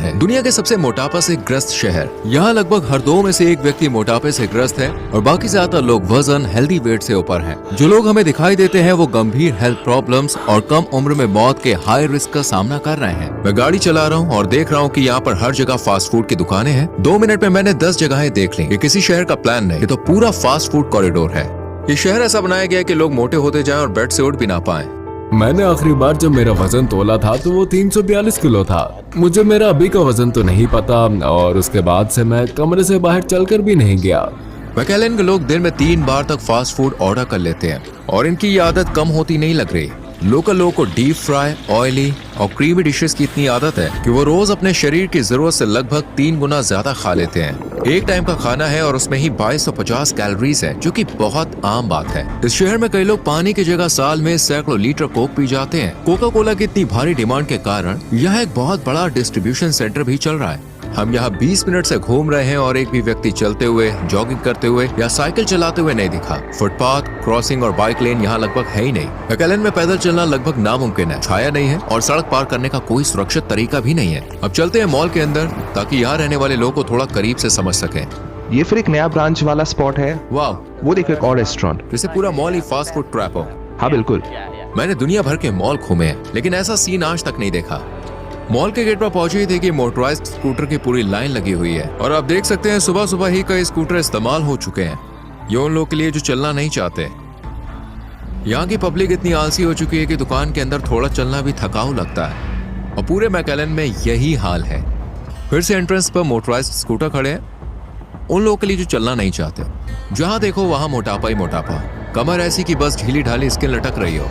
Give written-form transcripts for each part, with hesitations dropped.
है दुनिया के सबसे मोटापा से ग्रस्त शहर। यहाँ लगभग हर 2 में से 1 व्यक्ति मोटापे से ग्रस्त है और बाकी ज्यादातर लोग वजन हेल्दी वेट से ऊपर हैं। जो लोग हमें दिखाई देते हैं वो गंभीर हेल्थ प्रॉब्लम्स और कम उम्र में मौत के हाई रिस्क का सामना कर रहे हैं। मैं गाड़ी चला रहा हूँ और देख रहा हूँ कि यहाँ पर हर जगह फास्ट फूड की दुकानें हैं। 2 मिनट में मैंने 10 जगहें देख ली। ये किसी शहर का प्लान नहीं, ये तो पूरा फास्ट फूड कॉरिडोर है। ये शहर ऐसा बनाया गया है कि लोग मोटे होते जाएं और बेड से उठ भी ना पाएं। मैंने आखिरी बार जब मेरा वजन तोला था तो वो 342 किलो था। मुझे मेरा अभी का वजन तो नहीं पता और उसके बाद से मैं कमरे से बाहर चलकर भी नहीं गया। मैकेलन के लोग दिन में 3 बार तक फास्ट फूड ऑर्डर कर लेते हैं और इनकी ये आदत कम होती नहीं लग रही। लोकल लोगों को डीप फ्राई, ऑयली और क्रीमी डिशेस की इतनी आदत है कि वो रोज अपने शरीर की जरूरत से लगभग 3 गुना ज्यादा खा लेते हैं। एक टाइम का खाना है और उसमें ही 2250 कैलोरीज है, जो कि बहुत आम बात है। इस शहर में कई लोग पानी की जगह साल में सैकड़ों लीटर कोक पी जाते हैं। कोका कोला की इतनी भारी डिमांड के कारण यहाँ एक बहुत बड़ा डिस्ट्रीब्यूशन सेंटर भी चल रहा है। हम यहाँ 20 मिनट से घूम रहे हैं और एक भी व्यक्ति चलते हुए, जॉगिंग करते हुए या साइकिल चलाते हुए नहीं दिखा। फुटपाथ, क्रॉसिंग और बाइक लेन यहाँ लगभग है ही नहीं। मैकेलन में पैदल चलना लगभग नामुमकिन है। छाया नहीं है और सड़क पार करने का कोई सुरक्षित तरीका भी नहीं है। अब चलते हैं मॉल के अंदर ताकि यहाँ रहने वाले लोगों को थोड़ा करीब से समझ सकें। ये फिर एक नया ब्रांच वाला स्पॉट है। वाह, वो देखो एक और रेस्टोरेंट। जैसे पूरा मॉल ही फास्ट फूड ट्रैप हो। हाँ बिल्कुल। मैंने दुनिया भर के मॉल घूमे हैं लेकिन ऐसा सीन आज तक नहीं देखा। मॉल के गेट पर पहुंचे ही थे कि मोटराइज्ड स्कूटर की पूरी लाइन लगी हुई है और आप देख सकते हैं सुबह सुबह ही कई स्कूटर इस्तेमाल हो चुके हैं। ये उन लोगों के लिए जो चलना नहीं चाहते। यहाँ की पब्लिक इतनी आलसी हो चुकी है कि दुकान के अंदर थोड़ा चलना भी थकाऊ लगता है और पूरे मैकेलन में यही हाल है। फिर से एंट्रेंस पर मोटराइज्ड स्कूटर खड़े हैं उन लोगों के लिए जो चलना नहीं चाहते। जहाँ देखो वहाँ मोटापा ही मोटापा। कमर ऐसी कि बस ढीली ढाली स्किन लटक रही हो।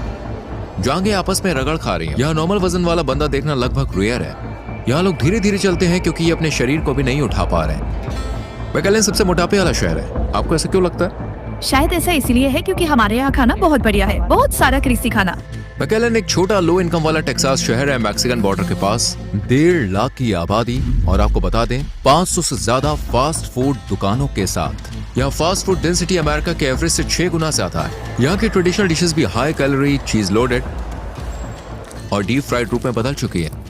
जांघें आपस में रगड़ खा रही हैं। यहाँ नॉर्मल वजन वाला बंदा देखना लगभग रेयर है। यहाँ लोग धीरे धीरे चलते हैं क्योंकि ये अपने शरीर को भी नहीं उठा पा रहे हैं। मैकेलन सबसे मोटापे वाला शहर है। आपको ऐसा क्यों लगता है? शायद ऐसा इसलिए है क्योंकि हमारे यहाँ खाना बहुत बढ़िया है, बहुत सारा क्रिस्पी खाना। मैकेलन एक छोटा लो इनकम वाला टेक्सास शहर है मैक्सिकन बॉर्डर के पास। 1.5 लाख की आबादी और आपको बता दें 500 से ज्यादा फास्ट फूड दुकानों के साथ। यहाँ फास्ट फूड डेंसिटी अमेरिका के एवरेज से 6 गुना ज्यादा है। यहाँ की ट्रेडिशनल डिशेस भी हाई कैलोरी, चीज लोडेड और डीप फ्राइड रूप में बदल चुकी है।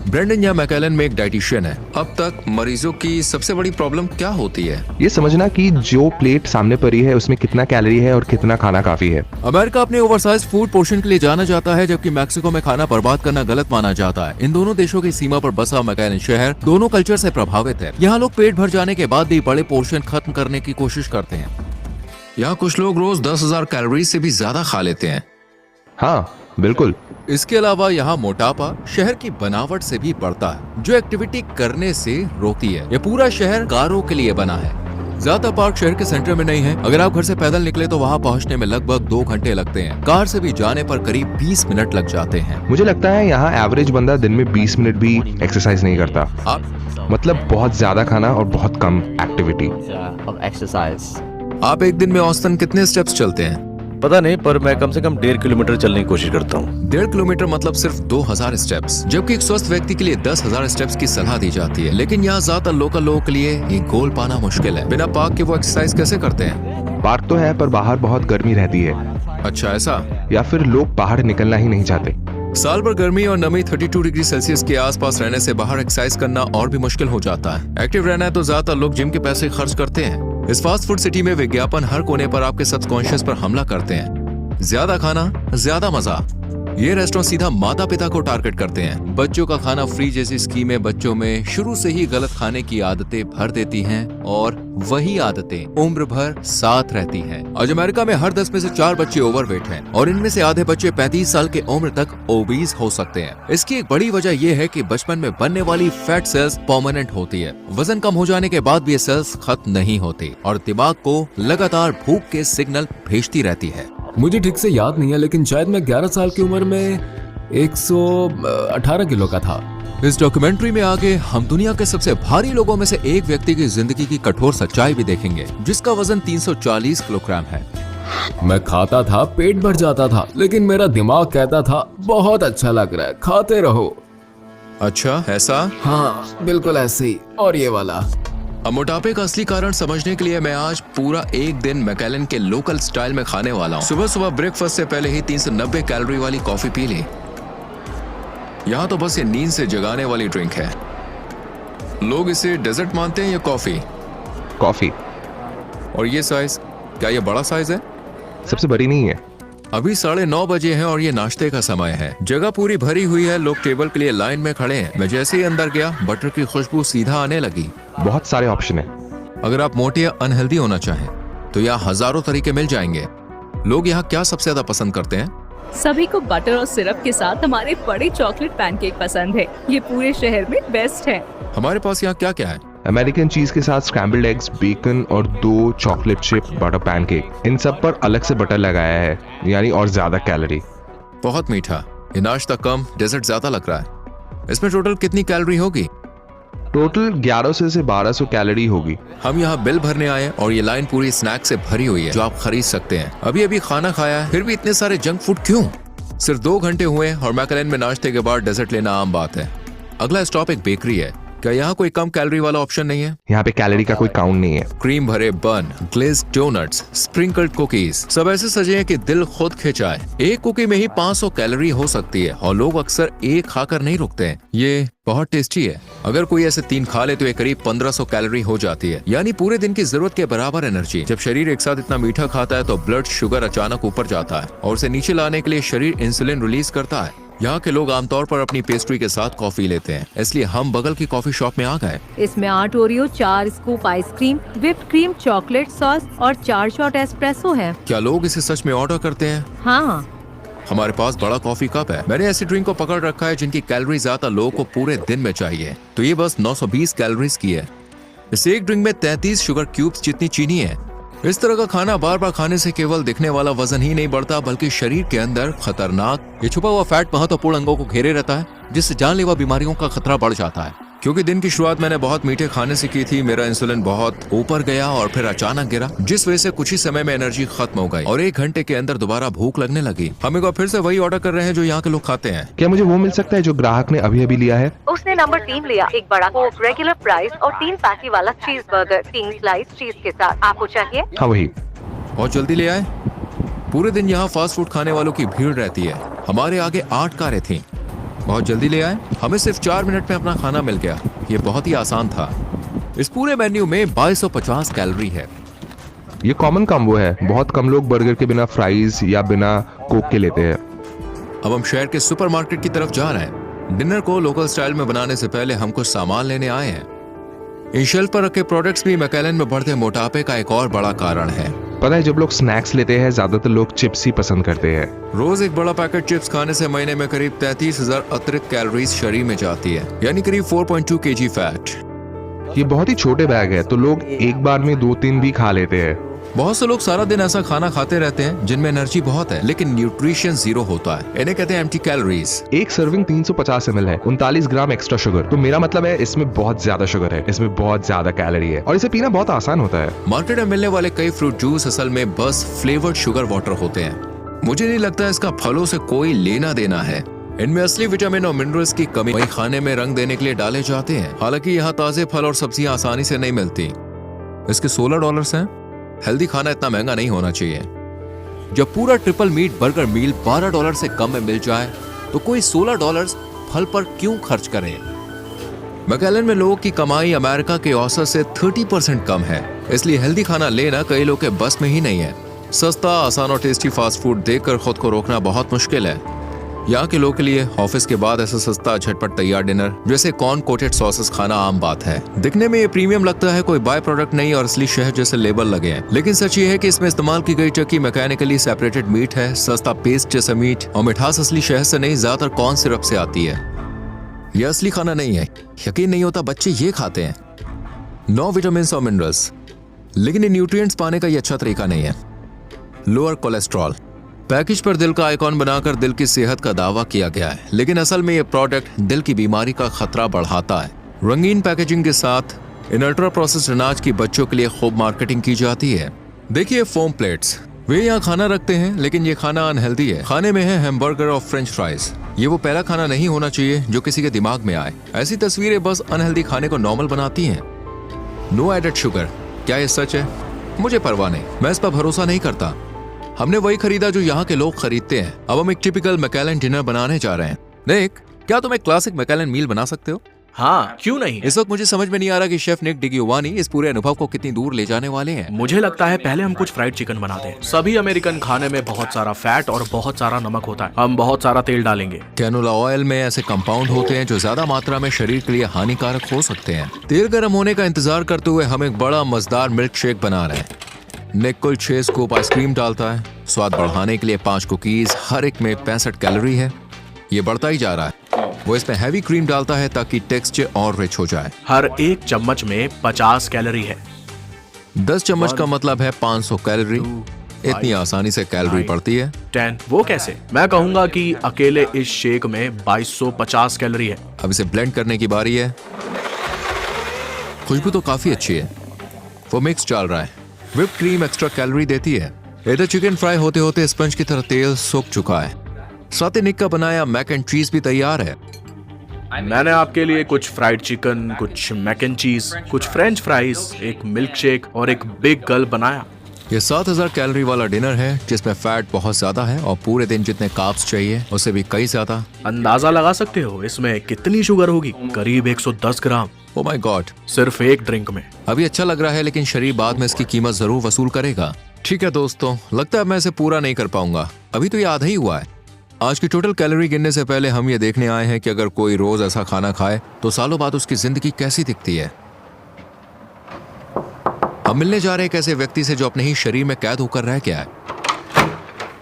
ब्रेंडन यहाँ मैकेलन में एक डाइटिशियन है। अब तक मरीजों की सबसे बड़ी प्रॉब्लम क्या होती है? ये समझना कि जो प्लेट सामने पड़ी है उसमें कितना कैलोरी है और कितना खाना काफी है। अमेरिका अपने ओवरसाइज फूड पोर्शन के लिए जाना जाता है जबकि मैक्सिको में खाना बर्बाद करना गलत माना जाता है। इन दोनों देशों की सीमा पर बसा मैकेलन शहर दोनों कल्चर से प्रभावित है। यहाँ लोग पेट भर जाने के बाद भी बड़े पोर्शन खत्म करने की कोशिश करते हैं। यहाँ कुछ लोग रोज 10,000 कैलोरी से भी ज्यादा खा लेते हैं। हाँ बिल्कुल। इसके अलावा यहाँ मोटापा शहर की बनावट से भी बढ़ता है जो एक्टिविटी करने से रोकती है। ये पूरा शहर कारों के लिए बना है। ज्यादा पार्क शहर के सेंटर में नहीं है। अगर आप घर से पैदल निकले तो वहाँ पहुँचने में लगभग 2 घंटे लगते हैं। कार से भी जाने पर करीब 20 मिनट लग जाते हैं। मुझे लगता है यहाँ एवरेज बंदा दिन में 20 मिनट भी एक्सरसाइज नहीं करता। मतलब बहुत ज्यादा खाना और बहुत कम एक्टिविटी। आप एक दिन में औसतन कितने स्टेप्स चलते हैं? पता नहीं, पर मैं कम से कम 1.5 किलोमीटर चलने की कोशिश करता हूँ। 1.5 किलोमीटर मतलब सिर्फ 2000 स्टेप्स, जबकि एक स्वस्थ व्यक्ति के लिए 10,000 स्टेप्स की सलाह दी जाती है। लेकिन यहाँ ज्यादातर लोकल लोगों के लिए ये गोल पाना मुश्किल है। बिना पार्क के वो एक्सरसाइज कैसे करते हैं? पार्क तो है पर बाहर बहुत गर्मी रहती है। अच्छा ऐसा? या फिर लोग बाहर निकलना ही नहीं चाहते। साल भर गर्मी और नमी 32 डिग्री सेल्सियस के आसपास रहने से बाहर एक्सरसाइज करना और भी मुश्किल हो जाता है। एक्टिव रहना है तो ज्यादातर लोग जिम के पैसे खर्च करते हैं। इस फास्ट फूड सिटी में विज्ञापन हर कोने पर आपके सबकॉन्शियस पर हमला करते हैं। ज्यादा खाना, ज्यादा मजा। ये रेस्टोरेंट सीधा माता पिता को टारगेट करते हैं। बच्चों का खाना फ्री जैसी स्कीमें बच्चों में शुरू से ही गलत खाने की आदतें भर देती हैं और वही आदतें उम्र भर साथ रहती हैं। आज अमेरिका में हर 10 में से 4 बच्चे ओवरवेट हैं और इनमें से आधे बच्चे 35 साल के उम्र तक ओबीज हो सकते हैं। इसकी एक बड़ी वजह यह है कि बचपन में बनने वाली फैट सेल्स परमानेंट होती है। वजन कम हो जाने के बाद भी ये सेल्स खत्म नहीं होती और दिमाग को लगातार भूख के सिग्नल भेजती रहती है। मुझे ठीक से याद नहीं है लेकिन शायद मैं 11 साल की उम्र में 118 किलो का था। इस डॉक्यूमेंट्री में आगे हम दुनिया के सबसे भारी लोगों में से एक व्यक्ति की जिंदगी की कठोर सच्चाई भी देखेंगे जिसका वजन 340 किलोग्राम है। मैं खाता था, पेट भर जाता था, लेकिन मेरा दिमाग कहता था बहुत अच्छा लग रहा है, खाते रहो। अच्छा ऐसा? हाँ बिल्कुल ऐसे ही। और ये वाला। अब मोटापे का असली कारण समझने के लिए मैं आज पूरा एक दिन मैकेलन के लोकल स्टाइल में खाने वाला हूँ। सुबह सुबह ब्रेकफास्ट से पहले ही 390 कैलोरी वाली कॉफी पी ली। यहाँ तो बस ये नींद से जगाने वाली ड्रिंक है। लोग इसे डेजर्ट मानते हैं या कॉफी? कॉफी। और ये साइज, क्या ये बड़ा साइज है? सबसे बड़ी नहीं है। अभी 9:30 बजे हैं और ये नाश्ते का समय है। जगह पूरी भरी हुई है, लोग टेबल के लिए लाइन में खड़े हैं। मैं जैसे ही अंदर गया, बटर की खुशबू सीधा आने लगी। बहुत सारे ऑप्शन है। अगर आप मोटे या अनहेल्दी होना चाहें तो यहाँ हजारों तरीके मिल जाएंगे। लोग यहाँ क्या सबसे ज्यादा पसंद करते हैं? सभी को बटर और सिरप के साथ हमारे बड़े चॉकलेट पैनकेक पसंद है। ये पूरे शहर में बेस्ट है। हमारे पास यहाँ क्या क्या है? अमेरिकन चीज के साथ स्क्रैम्बल्ड एग्स, बेकन और 2 चॉकलेट चिप बटर पैनकेक। इन सब पर अलग से बटर लगाया है, यानी और ज्यादा कैलोरी। बहुत मीठा। ये नाश्ता कम, डेजर्ट ज्यादा लग रहा है। इसमें टोटल कितनी कैलोरी होगी? टोटल 1100 से 1200 कैलोरी होगी। हम यहाँ बिल भरने आए और ये लाइन पूरी स्नैक से भरी हुई है जो आप खरीद सकते हैं। अभी अभी खाना खाया है, फिर भी इतने सारे जंक फूड क्यों? सिर्फ 2 घंटे हुए और मैकलेन में नाश्ते के बाद डेजर्ट लेना आम बात है। अगला स्टॉप एक बेकरी है। क्या यहाँ कोई कम कैलोरी वाला ऑप्शन नहीं है? यहाँ पे कैलोरी का कोई काउंट नहीं है। क्रीम भरे बन, ग्लेज्ड डोनट्स, स्प्रिंकल्ड कुकीज, सब ऐसे सजे हैं कि दिल खुद खिंचाए। एक कुकी में ही 500 कैलोरी हो सकती है और लोग अक्सर एक खाकर नहीं रुकते हैं। ये बहुत टेस्टी है। अगर कोई ऐसे 3 खा ले तो ये करीब 1500 कैलोरी हो जाती है, यानी पूरे दिन की जरूरत के बराबर एनर्जी। जब शरीर एक साथ इतना मीठा खाता है तो ब्लड शुगर अचानक ऊपर जाता है और उसे नीचे लाने के लिए शरीर इंसुलिन रिलीज करता है। यहाँ के लोग आमतौर पर अपनी पेस्ट्री के साथ कॉफी लेते हैं, इसलिए हम बगल की कॉफी शॉप में आ गए। इसमें 8 Oreo, 4 scoop ice cream, whipped cream, chocolate sauce और 4 शॉट एस्प्रेसो है। क्या लोग इसे सच में ऑर्डर करते हैं? हाँ। हमारे पास बड़ा कॉफी कप है। मैंने ऐसी ड्रिंक को पकड़ रखा है जिनकी कैलोरी ज्यादा लोगों को पूरे दिन में चाहिए, तो ये बस 920 कैलोरीज की है। इस एक ड्रिंक में 33 शुगर क्यूब्स जितनी चीनी है। इस तरह का खाना बार बार खाने से केवल दिखने वाला वजन ही नहीं बढ़ता, बल्कि शरीर के अंदर खतरनाक ये छुपा हुआ फैट महत्वपूर्ण अंगों को घेरे रहता है, जिससे जानलेवा बीमारियों का खतरा बढ़ जाता है। क्योंकि दिन की शुरुआत मैंने बहुत मीठे खाने से की थी, मेरा इंसुलिन बहुत ऊपर गया और फिर अचानक गिरा, जिस वजह से कुछ ही समय में एनर्जी खत्म हो गई और 1 घंटे के अंदर दोबारा भूख लगने लगी। हम एक बार फिर से वही ऑर्डर कर रहे हैं जो यहाँ के लोग खाते हैं। क्या मुझे वो मिल सकता है जो ग्राहक ने अभी अभी लिया है? उसने नंबर 3 लिया, एक बड़ा कोक रेगुलर प्राइस और 3 पैटी वाला चीज बर्गर, 3 स्लाइस चीज के साथ। आपको चाहिए? हाँ वही। और जल्दी ले आए। पूरे दिन यहाँ फास्ट फूड खाने वालों की भीड़ रहती है। हमारे आगे 8 कारें थीं। बहुत जल्दी ले आए। हमें सिर्फ 4 मिनट में अपना खाना मिल गया। ये बहुत ही आसान था। इस पूरे मेन्यू में 2250 कैलोरी है। ये कॉमन कॉम्बो है। बहुत कम लोग बर्गर के बिना फ्राइज या बिना कोक के लेते हैं। अब हम शहर के सुपरमार्केट की तरफ जा रहे हैं। डिनर को लोकल स्टाइल में बनाने से पहले हम कुछ सामान लेने आए हैं। इन शेल्फ पर रखे प्रोडक्ट्स भी मैकलेन में बढ़ते मोटापे का एक और बड़ा कारण है। पता है, जब लोग स्नैक्स लेते हैं ज्यादातर लोग चिप्स ही पसंद करते हैं। रोज एक बड़ा पैकेट चिप्स खाने से महीने में करीब 33,000 अतिरिक्त कैलोरीज शरीर में जाती है, यानी करीब 4.2 kg फैट। ये बहुत ही छोटे बैग है, तो लोग एक बार में 2-3 भी खा लेते हैं। बहुत से लोग सारा दिन ऐसा खाना खाते रहते हैं जिनमें एनर्जी बहुत है लेकिन न्यूट्रिशन 0 होता है। इन्हें कहते हैं एम्प्टी कैलोरीज। एक सर्विंग 350 ml है, 39 ग्राम एक्स्ट्रा शुगर। तो मेरा मतलब है इसमें बहुत ज्यादा शुगर है, इसमें बहुत ज्यादा कैलोरी है और इसे पीना बहुत आसान होता है। मार्केट में मिलने वाले कई फ्रूट जूस असल में बस फ्लेवर्ड शुगर वाटर होते हैं। मुझे नहीं लगता इसका फलों से कोई लेना देना है। इनमें असली विटामिन और मिनरल्स की कमी वही खाने में रंग देने के लिए डाले जाते हैं। हालांकि यहाँ ताजे फल और सब्जियां आसानी से नहीं मिलती। इसके $16 हैं। हेल्दी खाना इतना महंगा नहीं होना चाहिए। जब पूरा ट्रिपल मीट बर्गर मील $12 से कम में मिल जाए तो कोई $16 फल पर क्यों खर्च करे? मैकलेन में लोगों की कमाई अमेरिका के औसत से 30% कम है, इसलिए हेल्दी खाना लेना कई लोग के बस में ही नहीं है। सस्ता, आसान और टेस्टी फास्ट फूड देखकर खुद को रोकना बहुत मुश्किल है। यहाँ के लोगों के लिए ऑफिस के बाद ऐसा सस्ता झटपट तैयार डिनर जैसे कॉर्न कोटेड सॉसेस खाना आम बात है। दिखने में ये प्रीमियम लगता है, कोई बाय प्रोडक्ट नहीं और असली शहद जैसे लेबल लगे हैं, लेकिन सच ये है कि इसमें इस्तेमाल की गई टर्की मैकेनिकली सेपरेटेड मीट है, सस्ता पेस्ट जैसा मीट और मिठास असली शहद से नहीं, ज्यादातर कॉर्न सिरप से आती है। यह असली खाना नहीं है। यकीन नहीं होता बच्चे ये खाते हैं। 9 विटामिन और मिनरल्स, लेकिन ये न्यूट्रिएंट्स पाने का ये अच्छा तरीका नहीं है। लोअर कोलेस्ट्रॉल, पैकेज पर दिल का आइकॉन बनाकर दिल की सेहत का दावा किया गया है, लेकिन असल में ये प्रोडक्ट दिल की बीमारी का खतरा बढ़ाता है। रंगीन पैकेजिंग के साथ इन अल्ट्रा प्रोसेस्ड अनाज की बच्चों के लिए खूब मार्केटिंग की जाती है। देखिए फोम प्लेट्स, वे यहाँ खाना रखते हैं लेकिन ये खाना अनहेल्दी है। खाने में है हैमबर्गर और फ्रेंच फ्राइज। ये वो पहला खाना नहीं होना चाहिए जो किसी के दिमाग में आए। ऐसी तस्वीरें बस अनहेल्दी खाने को नॉर्मल बनाती हैं। नो एडेड शुगर, क्या ये सच है? मुझे परवाह नहीं, मैं इस पर भरोसा नहीं करता। हमने वही खरीदा जो यहाँ के लोग खरीदते हैं। अब हम एक टिपिकल मैकलेन डिनर बनाने जा रहे हैं। निक, क्या तुम एक क्लासिक मैकलेन मील बना सकते हो? हाँ, क्यों नहीं। इस वक्त मुझे समझ में नहीं आ रहा कि शेफ निक डिगियोवानी इस पूरे अनुभव को कितनी दूर ले जाने वाले हैं। मुझे लगता है पहले हम कुछ फ्राइड चिकन बनाते हैं। सभी अमेरिकन खाने में बहुत सारा फैट और बहुत सारा नमक होता है। हम बहुत सारा तेल डालेंगे। कैनोला ऑयल में ऐसे कंपाउंड होते हैं जो ज्यादा मात्रा में शरीर के लिए हानिकारक हो सकते हैं। तेल गर्म होने का इंतजार करते हुए हम एक बड़ा मजेदार मिल्क शेक बना रहे हैं। निक कुल 6 स्कूप आइसक्रीम डालता है। स्वाद बढ़ाने के लिए 5 कुकीज, हर एक में 65 कैलोरी है। ये बढ़ता ही जा रहा है। वो इसमें हैवी क्रीम डालता है ताकि टेक्सचर और रिच हो जाए। हर एक चम्मच में 50 कैलोरी है। 10 चम्मच का मतलब है 500 कैलोरी। इतनी आसानी से कैलोरी बढ़ती है। 10 वो कैसे? मैं कहूंगा कि अकेले इस शेक में 2250 कैलोरी है। अब इसे ब्लेंड करने की बारी है। खुशबू तो काफी अच्छी है। वो मिक्स चल रहा है। व्हिप क्रीम एक्स्ट्रा कैलोरी देती है। इधर चिकन फ्राई होते होते स्पंज की तरह तेल सूख चुका है। साथ ही निक का बनाया मैक एंड चीज भी तैयार है। मैंने आपके लिए कुछ फ्राइड चिकन, कुछ मैक एंड चीज, कुछ फ्रेंच फ्राइज, एक मिल्क शेक और एक बिग गल बनाया। ये 7000 कैलोरी वाला डिनर है जिसमें फैट बहुत ज्यादा है और पूरे दिन जितने कार्ब्स चाहिए उससे भी कई ज्यादा। अंदाजा लगा सकते हो इसमें कितनी शुगर होगी? करीब 110 ग्राम। ओ माय गॉड, सिर्फ एक ड्रिंक में। अभी अच्छा लग रहा है लेकिन शरीर बाद में इसकी कीमत जरूर वसूल करेगा। ठीक है दोस्तों, लगता है मैं इसे पूरा नहीं कर पाऊंगा। अभी तो ये आधा ही हुआ है। आज की टोटल कैलोरी गिनने से पहले हम ये देखने आए हैं कि अगर कोई रोज ऐसा खाना खाए तो सालों बाद उसकी जिंदगी कैसी दिखती है। हम मिलने जा रहे हैं एक ऐसे व्यक्ति से जो अपने ही शरीर में कैद होकर रह गया है।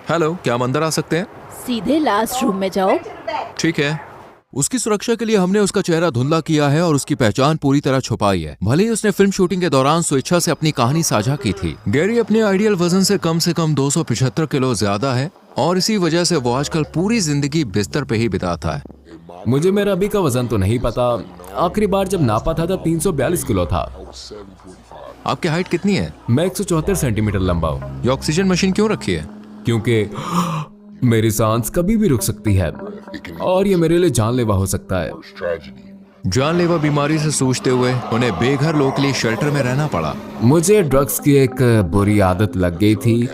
हेलो, क्या हम अंदर आ सकते हैं? सीधे लास्ट रूम में जाओ। ठीक है। उसकी सुरक्षा के लिए हमने उसका चेहरा धुंधला किया है और उसकी पहचान पूरी तरह छुपाई है। भले ही उसने फिल्म शूटिंग के दौरान स्वेच्छा से अपनी कहानी साझा की थी। गैरी अपने आइडियल वजन से कम 275 किलो ज्यादा है और इसी वजह से वो आजकल पूरी जिंदगी बिस्तर पे ही बिताता है। मुझे मेरा अभी का वजन तो नहीं पता। आखिरी बार जब नापा था तब 342 किलो था। आपकी हाइट कितनी है? मैं 174 सेंटीमीटर लंबा हूँ। ये ऑक्सीजन मशीन क्यों रखी है? क्योंकि मेरी सांस कभी भी रुक सकती है और ये मेरे लिए जानलेवा हो सकता है। जानलेवा बीमारी से जूझते हुए उन्हें बेघर लोगों के लिए शेल्टर में रहना पड़ा। मुझे ड्रग्स की एक बुरी आदत लग गई थी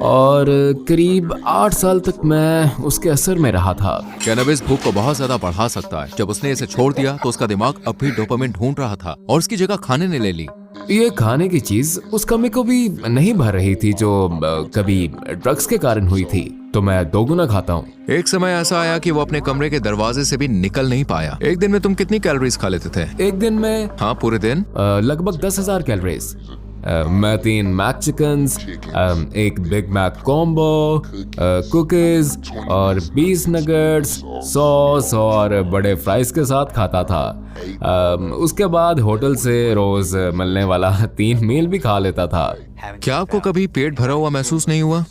और करीब 8 साल तक मैं उसके असर में रहा था। कैनबिस भूख को बहुत ज्यादा बढ़ा सकता है। जब उसने इसे छोड़ दिया तो उसका दिमाग अब भी डोपामिन ढूंढ रहा था और उसकी जगह खाने ने ले ली। ये खाने की चीज उस कमी को भी नहीं भर रही थी जो कभी ड्रग्स के कारण हुई थी, तो मैं 2 गुना खाता हूँ। एक समय ऐसा आया कि वो अपने कमरे के दरवाजे से भी निकल नहीं पाया। एक दिन में तुम कितनी कैलोरीज खा लेते थे? एक दिन में हाँ, पूरे दिन लगभग 10,000 कैलोरीज। मैं 3 मैक चिकन्स, एक बिग मैक कॉम्बो, कुकीज और 20 नगेट्स, सॉस और बड़े फ्राइज के साथ खाता था। उसके बाद होटल से रोज मिलने वाला 3 मील भी खा लेता था। क्या आपको कभी पेट भरा हुआ महसूस नहीं हुआ?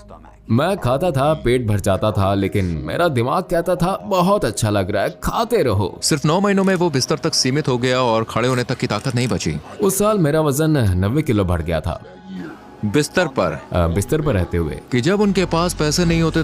मैं खाता था, पेट भर जाता था, लेकिन मेरा दिमाग कहता था बहुत अच्छा लग रहा है, खाते रहो। सिर्फ 9 महीनों में वो बिस्तर तक सीमित हो गया और खड़े होने तक की ताकत नहीं बची। उस साल मेरा वजन 90 किलो बढ़ गया था बिस्तर पर रहते हुए। कि जब उनके पास पैसे नहीं होते